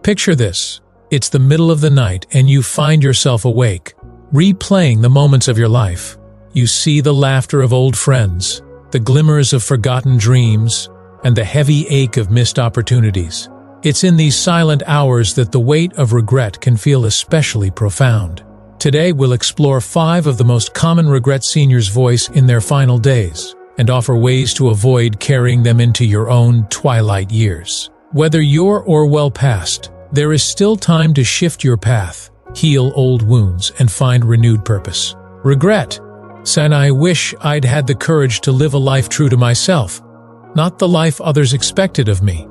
Picture this. It's the middle of the night and you find yourself awake, replaying the moments of your life. You see the laughter of old friends, the glimmers of forgotten dreams, and the heavy ache of missed opportunities. It's in these silent hours that the weight of regret can feel especially profound. Today we'll explore 5 of the most common regrets seniors voice in their final days, and offer ways to avoid carrying them into your own twilight years. Whether you're or well past, there is still time to shift your path, heal old wounds, and find renewed purpose. Regret. I wish I'd had the courage to live a life true to myself, not the life others expected of me.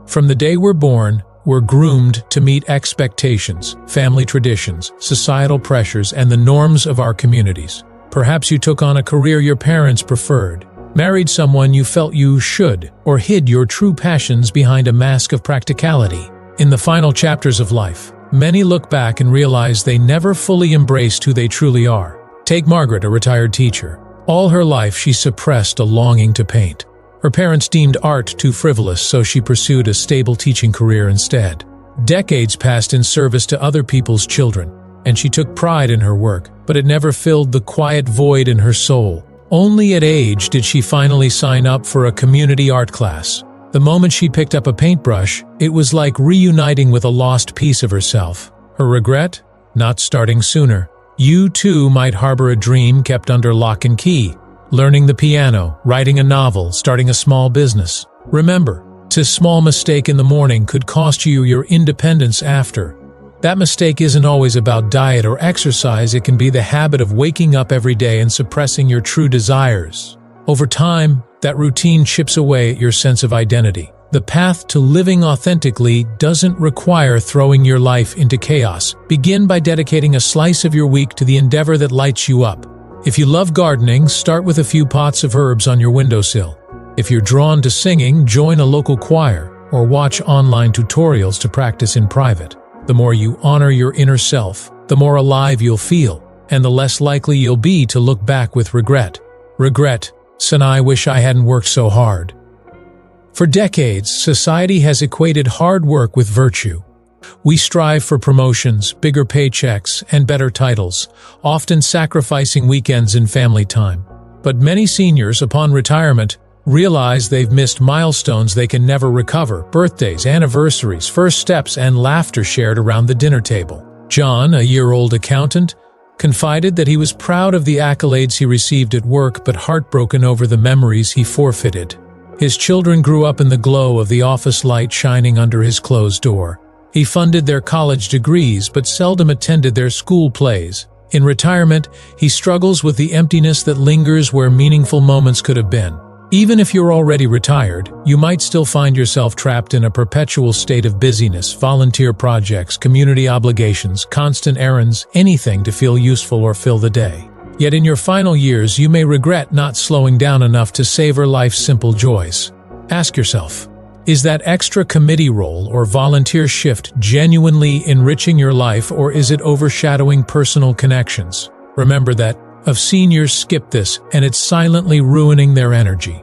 From the day we're born, we're groomed to meet expectations, family traditions, societal pressures, and the norms of our communities. Perhaps you took on a career your parents preferred, married someone you felt you should, or hid your true passions behind a mask of practicality. In the final chapters of life, many look back and realize they never fully embraced who they truly are. Take Margaret, a retired teacher. All her life she suppressed a longing to paint. Her parents deemed art too frivolous, so she pursued a stable teaching career instead. Decades passed in service to other people's children, and she took pride in her work, but it never filled the quiet void in her soul. Only at age did she finally sign up for a community art class. The moment she picked up a paintbrush, it was like reuniting with a lost piece of herself. Her regret? Not starting sooner. You too might harbor a dream kept under lock and key. Learning the piano, writing a novel, starting a small business. Remember, a small mistake in the morning could cost you your independence after. That mistake isn't always about diet or exercise, it can be the habit of waking up every day and suppressing your true desires. Over time, that routine chips away at your sense of identity. The path to living authentically doesn't require throwing your life into chaos. Begin by dedicating a slice of your week to the endeavor that lights you up. If you love gardening, start with a few pots of herbs on your windowsill. If you're drawn to singing, join a local choir or watch online tutorials to practice in private. The more you honor your inner self, the more alive you'll feel, and the less likely you'll be to look back with regret. Regret. I wish I hadn't worked so hard. For decades, society has equated hard work with virtue. We strive for promotions, bigger paychecks, and better titles, often sacrificing weekends and family time. But many seniors, upon retirement, realize they've missed milestones they can never recover: birthdays, anniversaries, first steps, and laughter shared around the dinner table. John, a year-old accountant, confided that he was proud of the accolades he received at work but heartbroken over the memories he forfeited. His children grew up in the glow of the office light shining under his closed door. He funded their college degrees but seldom attended their school plays. In retirement, he struggles with the emptiness that lingers where meaningful moments could have been. Even if you're already retired, you might still find yourself trapped in a perpetual state of busyness, volunteer projects, community obligations, constant errands, anything to feel useful or fill the day. Yet in your final years, you may regret not slowing down enough to savor life's simple joys. Ask yourself, is that extra committee role or volunteer shift genuinely enriching your life, or is it overshadowing personal connections? Remember that of seniors skip this, and it's silently ruining their energy.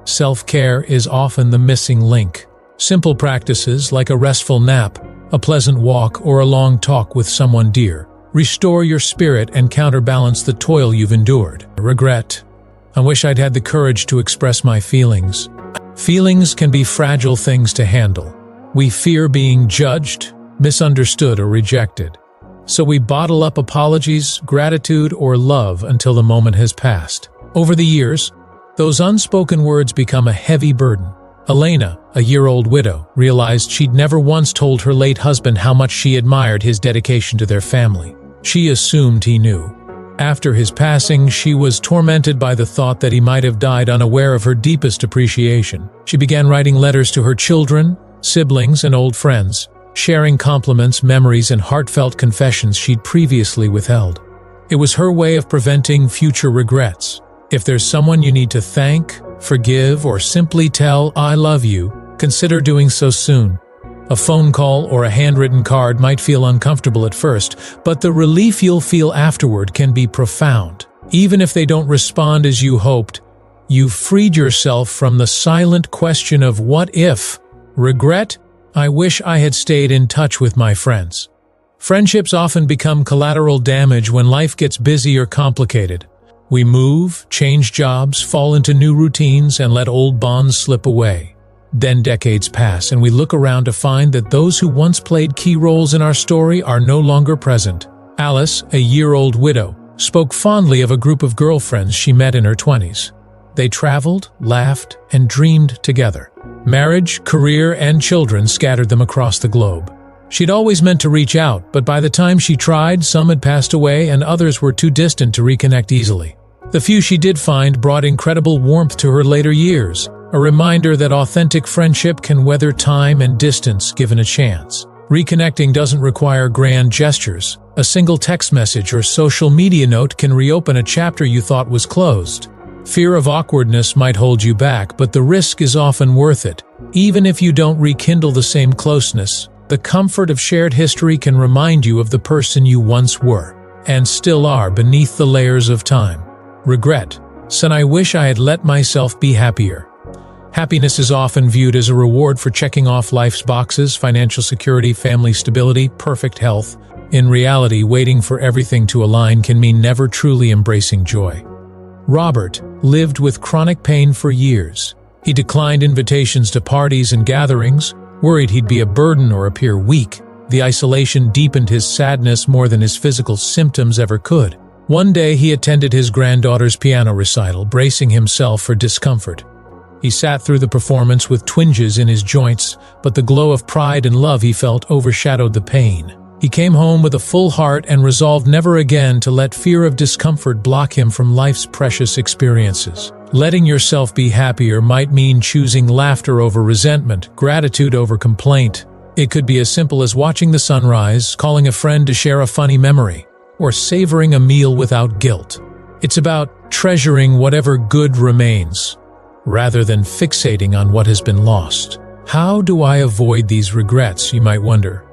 Self-care is often the missing link. Simple practices like a restful nap, a pleasant walk, or a long talk with someone dear restore your spirit and counterbalance the toil you've endured. Regret. I wish I'd had the courage to express my feelings. Feelings can be fragile things to handle. We fear being judged, misunderstood, or rejected. So we bottle up apologies, gratitude, or love until the moment has passed. Over the years, those unspoken words become a heavy burden. Elena, a year-old widow, realized she'd never once told her late husband how much she admired his dedication to their family. She assumed he knew. After his passing, she was tormented by the thought that he might have died unaware of her deepest appreciation. She began writing letters to her children, siblings, and old friends, sharing compliments, memories, and heartfelt confessions she'd previously withheld. It was her way of preventing future regrets. If there's someone you need to thank, forgive, or simply tell "I love you," consider doing so soon. A phone call or a handwritten card might feel uncomfortable at first, but the relief you'll feel afterward can be profound. Even if they don't respond as you hoped, you've freed yourself from the silent question of what if. Regret? I wish I had stayed in touch with my friends. Friendships often become collateral damage when life gets busy or complicated. We move, change jobs, fall into new routines, and let old bonds slip away. Then decades pass, and we look around to find that those who once played key roles in our story are no longer present. Alice, a year-old widow, spoke fondly of a group of girlfriends she met in her 20s. They traveled, laughed, and dreamed together. Marriage, career, and children scattered them across the globe. She'd always meant to reach out, but by the time she tried, some had passed away and others were too distant to reconnect easily. The few she did find brought incredible warmth to her later years, a reminder that authentic friendship can weather time and distance given a chance. Reconnecting doesn't require grand gestures. A single text message or social media note can reopen a chapter you thought was closed. Fear of awkwardness might hold you back, but the risk is often worth it. Even if you don't rekindle the same closeness, the comfort of shared history can remind you of the person you once were, and still are beneath the layers of time. Regret. Son, I wish I had let myself be happier. Happiness is often viewed as a reward for checking off life's boxes: financial security, family stability, perfect health. In reality, waiting for everything to align can mean never truly embracing joy. Robert lived with chronic pain for years. He declined invitations to parties and gatherings, worried he'd be a burden or appear weak. The isolation deepened his sadness more than his physical symptoms ever could. One day he attended his granddaughter's piano recital, bracing himself for discomfort. He sat through the performance with twinges in his joints, but the glow of pride and love he felt overshadowed the pain. He came home with a full heart and resolved never again to let fear of discomfort block him from life's precious experiences. Letting yourself be happier might mean choosing laughter over resentment, gratitude over complaint. It could be as simple as watching the sunrise, calling a friend to share a funny memory, or savoring a meal without guilt. It's about treasuring whatever good remains, rather than fixating on what has been lost. How do I avoid these regrets, you might wonder?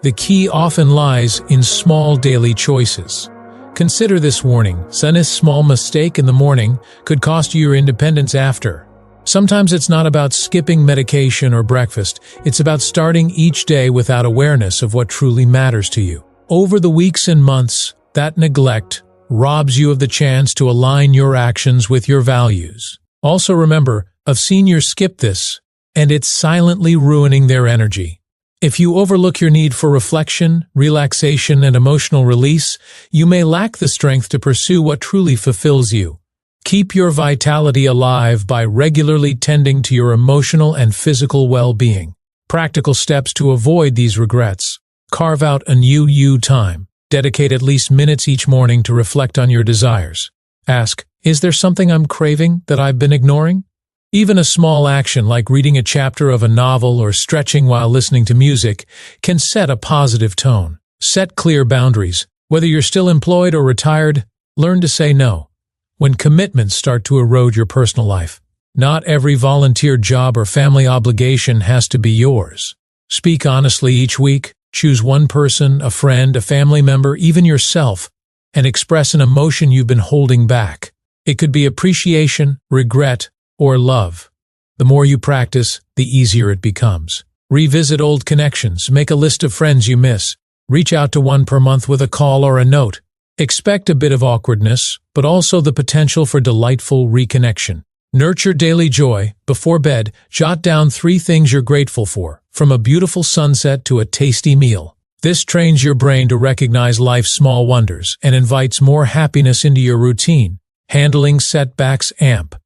The key often lies in small daily choices. Consider this warning: a small mistake in the morning could cost you your independence after. Sometimes it's not about skipping medication or breakfast, it's about starting each day without awareness of what truly matters to you. Over the weeks and months, that neglect robs you of the chance to align your actions with your values. Also remember, I've seen you skip this, and it's silently ruining their energy. If you overlook your need for reflection, relaxation, and emotional release, you may lack the strength to pursue what truly fulfills you. Keep your vitality alive by regularly tending to your emotional and physical well-being. Practical steps to avoid these regrets. Carve out a new you time. Dedicate at least minutes each morning to reflect on your desires. Ask, is there something I'm craving that I've been ignoring? Even a small action like reading a chapter of a novel or stretching while listening to music can set a positive tone. Set clear boundaries. Whether you're still employed or retired, learn to say no when commitments start to erode your personal life. Not every volunteer job or family obligation has to be yours. Speak honestly each week. Choose one person, a friend, a family member, even yourself, and express an emotion you've been holding back. It could be appreciation, regret, or love. The more you practice, the easier it becomes. Revisit old connections. Make a list of friends you miss. Reach out to one per month with a call or a note. Expect a bit of awkwardness, but also the potential for delightful reconnection. Nurture daily joy. Before bed, jot down 3 things you're grateful for, from a beautiful sunset to a tasty meal. This trains your brain to recognize life's small wonders and invites more happiness into your routine. Handling setbacks.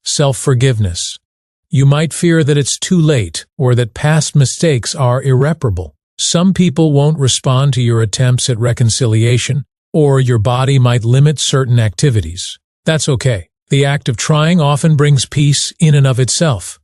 Self-forgiveness. You might fear that it's too late or that past mistakes are irreparable. Some people won't respond to your attempts at reconciliation, or your body might limit certain activities. That's okay. The act of trying often brings peace in and of itself.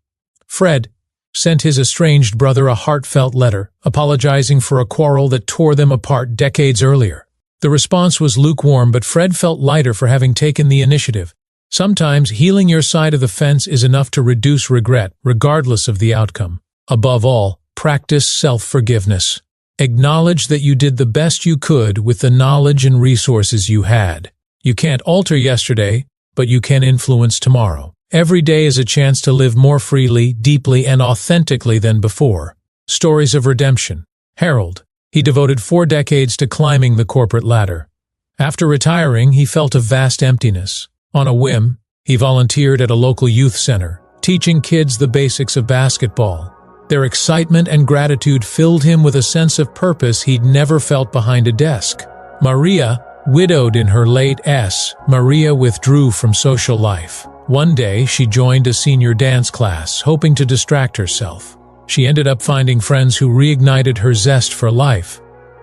Fred sent his estranged brother a heartfelt letter, apologizing for a quarrel that tore them apart decades earlier. The response was lukewarm, but Fred felt lighter for having taken the initiative. Sometimes healing your side of the fence is enough to reduce regret, regardless of the outcome. Above all, practice self-forgiveness. Acknowledge that you did the best you could with the knowledge and resources you had. You can't alter yesterday, but you can influence tomorrow. Every day is a chance to live more freely, deeply, and authentically than before. Stories of redemption. Harold. He devoted 4 decades to climbing the corporate ladder. After retiring, he felt a vast emptiness. On a whim, he volunteered at a local youth center, teaching kids the basics of basketball. Their excitement and gratitude filled him with a sense of purpose he'd never felt behind a desk. Maria, widowed in her late Maria withdrew from social life. One day, she joined a senior dance class, hoping to distract herself. She ended up finding friends who reignited her zest for life.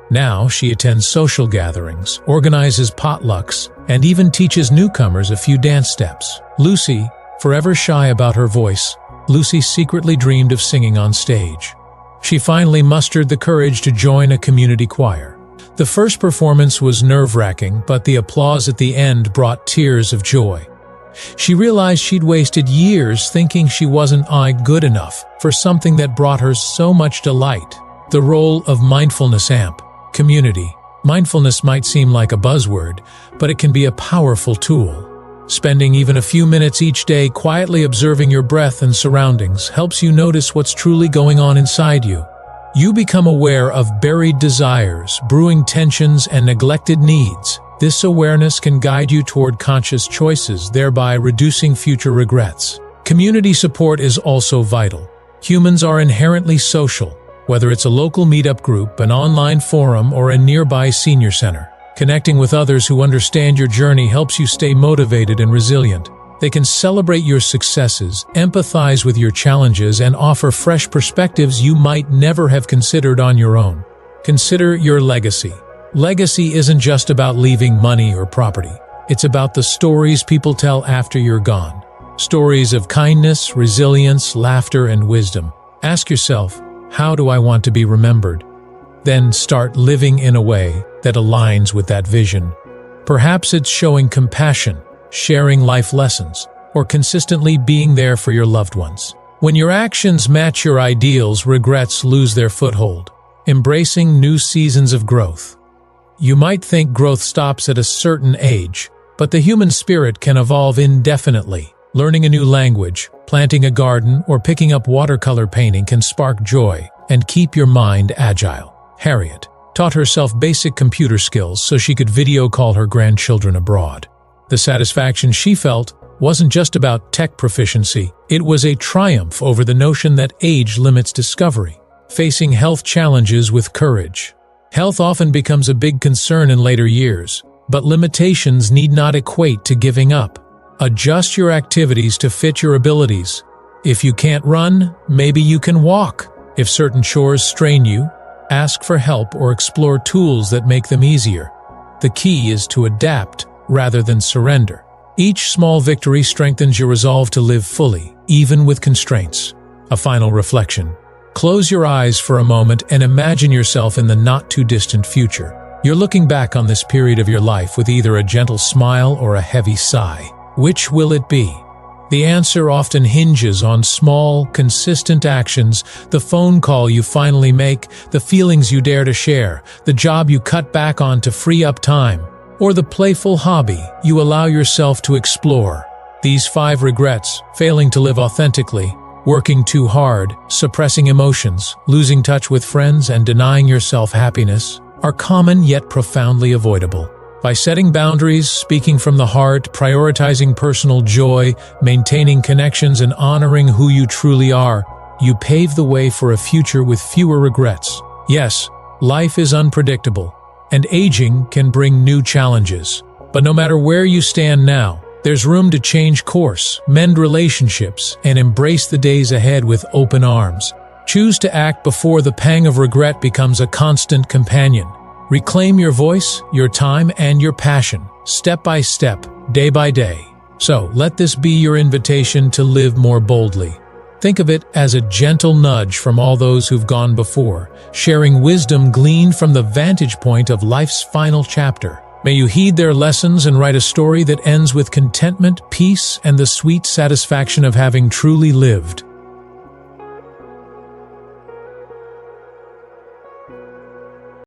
Now, she attends social gatherings, organizes potlucks, and even teaches newcomers a few dance steps. Lucy, forever shy about her voice, Lucy secretly dreamed of singing on stage. She finally mustered the courage to join a community choir. The first performance was nerve-wracking, but the applause at the end brought tears of joy. She realized she'd wasted years thinking she wasn't good enough for something that brought her so much delight. The role of mindfulness amp. Community. Mindfulness might seem like a buzzword, but it can be a powerful tool. Spending even a few minutes each day quietly observing your breath and surroundings helps you notice what's truly going on inside you. You become aware of buried desires, brewing tensions, and neglected needs. This awareness can guide you toward conscious choices, thereby reducing future regrets. Community support is also vital. Humans are inherently social, whether it's a local meetup group, an online forum, or a nearby senior center. Connecting with others who understand your journey helps you stay motivated and resilient. They can celebrate your successes, empathize with your challenges, and offer fresh perspectives you might never have considered on your own. Consider your legacy. Legacy isn't just about leaving money or property. It's about the stories people tell after you're gone. Stories of kindness, resilience, laughter, and wisdom. Ask yourself, how do I want to be remembered? Then start living in a way that aligns with that vision. Perhaps it's showing compassion, sharing life lessons, or consistently being there for your loved ones. When your actions match your ideals, regrets lose their foothold. Embracing new seasons of growth. You might think growth stops at a certain age, but the human spirit can evolve indefinitely. Learning a new language, planting a garden, or picking up watercolor painting can spark joy and keep your mind agile. Harriet taught herself basic computer skills so she could video call her grandchildren abroad. The satisfaction she felt wasn't just about tech proficiency, it was a triumph over the notion that age limits discovery. Facing health challenges with courage. Health often becomes a big concern in later years, but limitations need not equate to giving up. Adjust your activities to fit your abilities. If you can't run, maybe you can walk. If certain chores strain you, ask for help or explore tools that make them easier. The key is to adapt rather than surrender. Each small victory strengthens your resolve to live fully, even with constraints. A final reflection. Close your eyes for a moment and imagine yourself in the not-too-distant future. You're looking back on this period of your life with either a gentle smile or a heavy sigh. Which will it be? The answer often hinges on small, consistent actions, the phone call you finally make, the feelings you dare to share, the job you cut back on to free up time, or the playful hobby you allow yourself to explore. These 5 regrets: failing to live authentically, working too hard, suppressing emotions, losing touch with friends, and denying yourself happiness, are common yet profoundly avoidable. By setting boundaries, speaking from the heart, prioritizing personal joy, maintaining connections, and honoring who you truly are, you pave the way for a future with fewer regrets. Yes, life is unpredictable, and aging can bring new challenges. But no matter where you stand now, there's room to change course, mend relationships, and embrace the days ahead with open arms. Choose to act before the pang of regret becomes a constant companion. Reclaim your voice, your time, and your passion, step by step, day by day. So, let this be your invitation to live more boldly. Think of it as a gentle nudge from all those who've gone before, sharing wisdom gleaned from the vantage point of life's final chapter. May you heed their lessons and write a story that ends with contentment, peace, and the sweet satisfaction of having truly lived.